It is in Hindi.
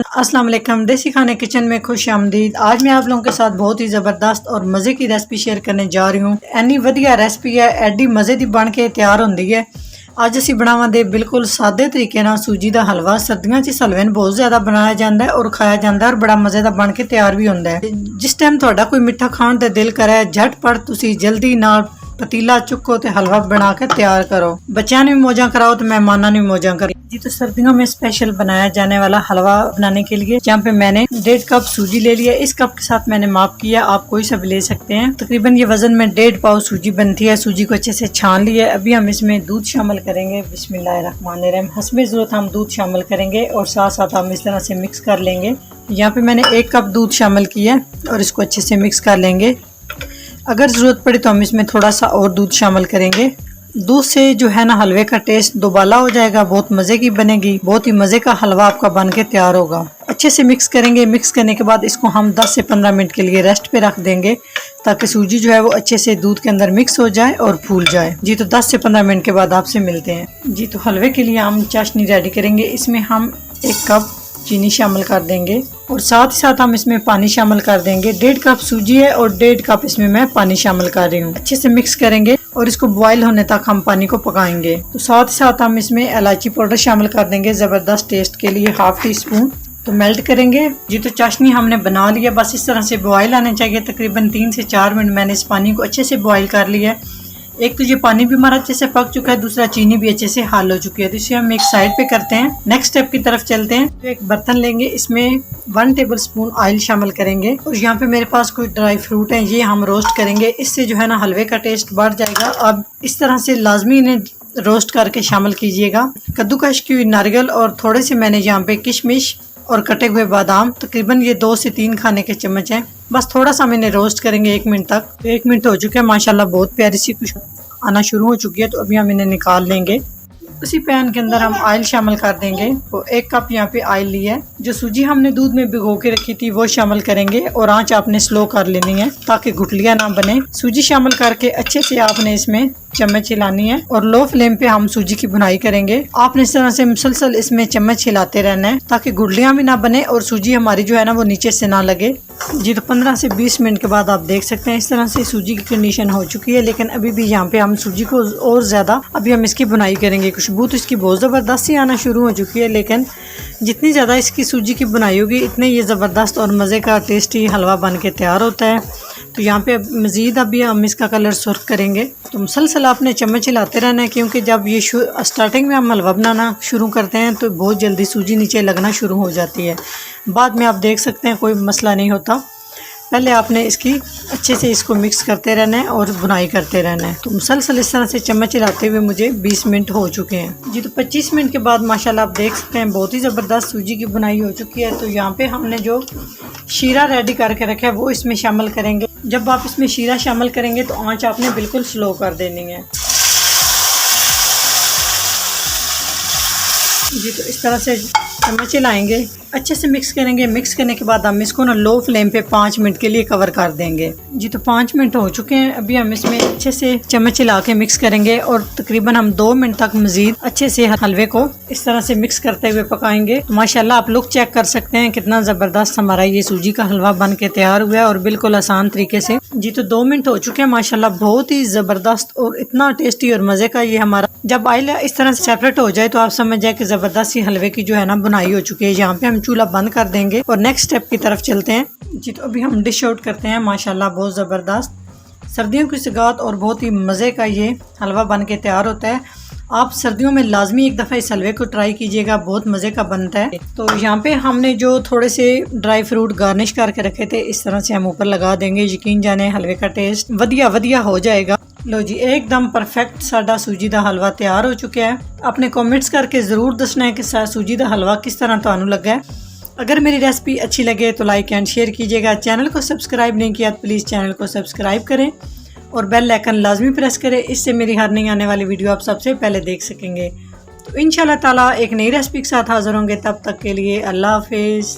अस्सलाम वालेकुम, देसी खाने किचन में खुश आमदीद। आज मैं आप लोगों के साथ बहुत ही ज़बरदस्त और मज़े की रेसिपी शेयर करने जा रही हूँ। एनी वधिया रेसिपी है, एडी मज़े की बन के तैयार होंदी है। ਅੱਜ ਅਸੀਂ ਬਣਾਵਾਂਗੇ ਬਿਲਕੁਲ ਸਾਦੇ ਤਰੀਕੇ ਨਾਲ ਸੂਜੀ ਦਾ ਹਲਵਾ। ਸਰਦੀਆਂ 'ਚ ਇਸ ਹਲਵੇ ਨੂੰ ਬਹੁਤ ਜ਼ਿਆਦਾ ਬਣਾਇਆ ਜਾਂਦਾ ਹੈ ਔਰ ਖਾਇਆ ਜਾਂਦਾ ਹੈ ਔਰ ਬੜਾ ਮਜ਼ੇ ਦਾ ਬਣ ਕੇ ਤਿਆਰ ਵੀ ਹੁੰਦਾ ਹੈ। ਜਿਸ ਟਾਈਮ ਤੁਹਾਡਾ ਕੋਈ ਮਿੱਠਾ ਖਾਣ ਦਾ ਦਿਲ ਕਰੇ, ਝਟਪਟ ਤੁਸੀਂ ਜਲਦੀ ਨਾਲ पतीला चुको तो हलवा बना के तैयार करो। बच्चों ने भी मौजा कराओ तो मेहमानों ने भी मौजा करो जी। तो सर्दियों में स्पेशल बनाया जाने वाला हलवा बनाने के लिए जहाँ पे मैंने 1.5 कप सूजी ले लिया। इस कप के साथ मैंने माप किया, आप कोई सा भी ले सकते हैं। तकरीबन ये वजन में 1.5 पाव सूजी बनती है। सूजी को अच्छे से छान लिया। अभी हम इसमें दूध शामिल करेंगे। बिस्मिल्लाहिर्रहमानिर्रहीम। हस्बे ज़रूरत हम दूध शामिल करेंगे और साथ साथ हम इस तरह से मिक्स कर लेंगे। यहाँ पे मैंने 1 कप दूध शामिल किया और इसको अच्छे से मिक्स कर लेंगे। अगर ज़रूरत पड़े तो हम इसमें थोड़ा सा और दूध शामिल करेंगे। दूध से जो है ना हलवे का टेस्ट दोबाला हो जाएगा, बहुत मज़े की बनेगी। बहुत ही मज़े का हलवा आपका बन के तैयार होगा। अच्छे से मिक्स करेंगे। मिक्स करने के बाद इसको हम 10 से 15 मिनट के लिए रेस्ट पे रख देंगे ताकि सूजी जो है वो अच्छे से दूध के अंदर मिक्स हो जाए और फूल जाए जी। तो 10 से 15 मिनट के बाद आपसे मिलते हैं जी। तो हलवे के लिए हम चाशनी रेडी करेंगे। इसमें हम 1 कप चीनी शामिल कर देंगे और साथ ही साथ हम इसमें पानी शामिल कर देंगे। 1.5 कप सूजी है और 1.5 कप इसमें मैं पानी शामिल कर रही हूँ। अच्छे से मिक्स करेंगे और इसको बॉईल होने तक हम पानी को पकाएंगे। तो साथ ही साथ हम इसमें इलायची पाउडर शामिल कर देंगे ज़बरदस्त टेस्ट के लिए, 1/2 टीस्पून। तो मेल्ट करेंगे जी। तो चाशनी हमने बना लिया, बस इस तरह से बॉईल आने चाहिए। तकरीबन 3 से 4 मिनट मैंने इस पानी को अच्छे से बॉईल कर लिया है। एक तो ये पानी भी हमारा अच्छे से पक चुका है, दूसरा चीनी भी अच्छे से हाल हो चुकी है। तो इसे हम एक साइड पे करते हैं। नेक्स्ट स्टेप की तरफ चलते हैं। तो एक बर्तन लेंगे, इसमें 1 टेबलस्पून ऑयल शामिल करेंगे और यहाँ पे मेरे पास कोई ड्राई फ्रूट है, ये हम रोस्ट करेंगे। इससे जो है ना हलवे का टेस्ट बढ़ जाएगा। अब इस तरह से लाजमी इन्हें रोस्ट करके शामिल कीजिएगा। कद्दूकश की हुई नारियल और थोड़े से मैंने यहाँ पे किशमिश और कटे हुए बादाम, तकरीबन ये 2 से 3 खाने के चम्मच हैं। बस थोड़ा सा मैंने रोस्ट करेंगे 1 मिनट तक। तो 1 मिनट हो चुके हैं, माशाल्लाह बहुत प्यारी सी खुशबू आना शुरू हो चुकी है। तो अभी हम इन्हें निकाल लेंगे। उसी पैन के अंदर हम ऑयल शामिल कर देंगे। तो 1 कप यहाँ पे ऑयल लिया है। जो सूजी हमने दूध में भिगो के रखी थी वो शामिल करेंगे और आंच आपने स्लो कर लेनी है ताकि गुठलियां ना बने। सूजी शामिल करके अच्छे से आपने इसमें चम्मच हिलानी है और लो फ्लेम पे हम सूजी की बुनाई करेंगे। आपने इस तरह से मुसलसल इसमें चम्मच हिलाते रहना है ताकि गुठलियां भी ना बने और सूजी हमारी जो है ना वो नीचे से ना लगे जी। तो 15 से 20 मिनट के बाद आप देख सकते हैं इस तरह से सूजी की कंडीशन हो चुकी है। लेकिन अभी भी यहाँ पे हम सूजी को और ज़्यादा अभी हम इसकी बुनाई करेंगे। खुशबू तो इसकी बहुत ज़बरदस्त सी आना शुरू हो चुकी है, लेकिन जितनी ज़्यादा इसकी सूजी की बुनाई होगी इतने ये ज़बरदस्त और मज़े का टेस्टी हलवा बन के तैयार होता है। तो यहाँ पे मज़ीद अभी हम इसका कलर सुर्ख करेंगे। तो मुसलसल आपने चम्मच हिलाते रहना है क्योंकि जब ये स्टार्टिंग में हम हलवा बनाना शुरू करते हैं तो बहुत जल्दी सूजी नीचे लगना शुरू हो जाती है। बाद में आप देख सकते हैं कोई मसला नहीं होता। पहले आपने इसकी अच्छे से इसको मिक्स करते रहना है और बुनाई करते रहना है। तो मुसलसल इस तरह से चम्मच हिलाते हुए मुझे 20 मिनट हो चुके हैं जी। तो 25 मिनट के बाद माशाल्लाह आप देख सकते हैं बहुत ही ज़बरदस्त सूजी की बुनाई हो चुकी है। तो यहाँ पे हमने जो शीरा रेडी करके रखा है वो इसमें शामिल करेंगे। जब आप इसमें शीरा शामिल करेंगे तो आंच आपने बिल्कुल स्लो कर देनी है जी। तो इस तरह से चम्मच हिलाएंगे, अच्छे से मिक्स करेंगे। मिक्स करने के बाद हम इसको ना लो फ्लेम पे 5 मिनट के लिए कवर कर देंगे जी। तो 5 मिनट हो चुके हैं। अभी हम इसमें अच्छे से चम्मच हिला के मिक्स करेंगे और तकरीबन हम 2 मिनट तक मजीद अच्छे से हलवे को इस तरह से मिक्स करते हुए पकाएंगे। तो माशाल्लाह आप लोग चेक कर सकते हैं कितना ज़बरदस्त हमारा ये सूजी का हलवा बन के तैयार हुआ है और बिल्कुल आसान तरीके से जी। तो 2 मिनट हो चुके हैं माशाल्लाह, बहुत ही ज़बरदस्त और इतना टेस्टी और मज़े का ये हमारा। जब ऑयल इस तरह से सेपरेट हो जाए तो आप समझ जाए कि ज़बरदस्त सी हलवे की जो है ना बुनाई हो चुकी है। यहाँ पे हम चूल्हा बंद कर देंगे और नेक्स्ट स्टेप की तरफ चलते हैं जी। तो अभी हम डिश आउट करते हैं। माशाल्लाह बहुत ज़बरदस्त सर्दियों की सौगात और बहुत ही मज़े का ये हलवा बन के तैयार होता है। आप सर्दियों में लाजमी एक दफ़ा इस हलवे को ट्राई कीजिएगा, बहुत मज़े का बनता है। तो यहाँ पे हमने जो थोड़े से ड्राई फ्रूट गार्निश करके रखे थे इस तरह से हम ऊपर लगा देंगे। यकीन जाने हलवे का टेस्ट वधिया हो जाएगा। लो जी, एकदम परफेक्ट साडा सूजी दा हलवा तैयार हो चुका है। अपने कमेंट्स करके ज़रूर दसना है कि सूजी दा हलवा किस तरह तुहानू लगा है। अगर मेरी रेसिपी अच्छी लगे तो लाइक एंड शेयर कीजिएगा। चैनल को सब्सक्राइब नहीं किया तो प्लीज़ चैनल को सब्सक्राइब करें और बेल आइकन लाजमी प्रेस करें। इससे मेरी हर नई आने वाली वीडियो आप सबसे पहले देख सकेंगे। तो इंशाल्लाह ताला एक नई रेसिपी के साथ हाज़िर होंगे। तब तक के लिए अल्लाह हाफिज़।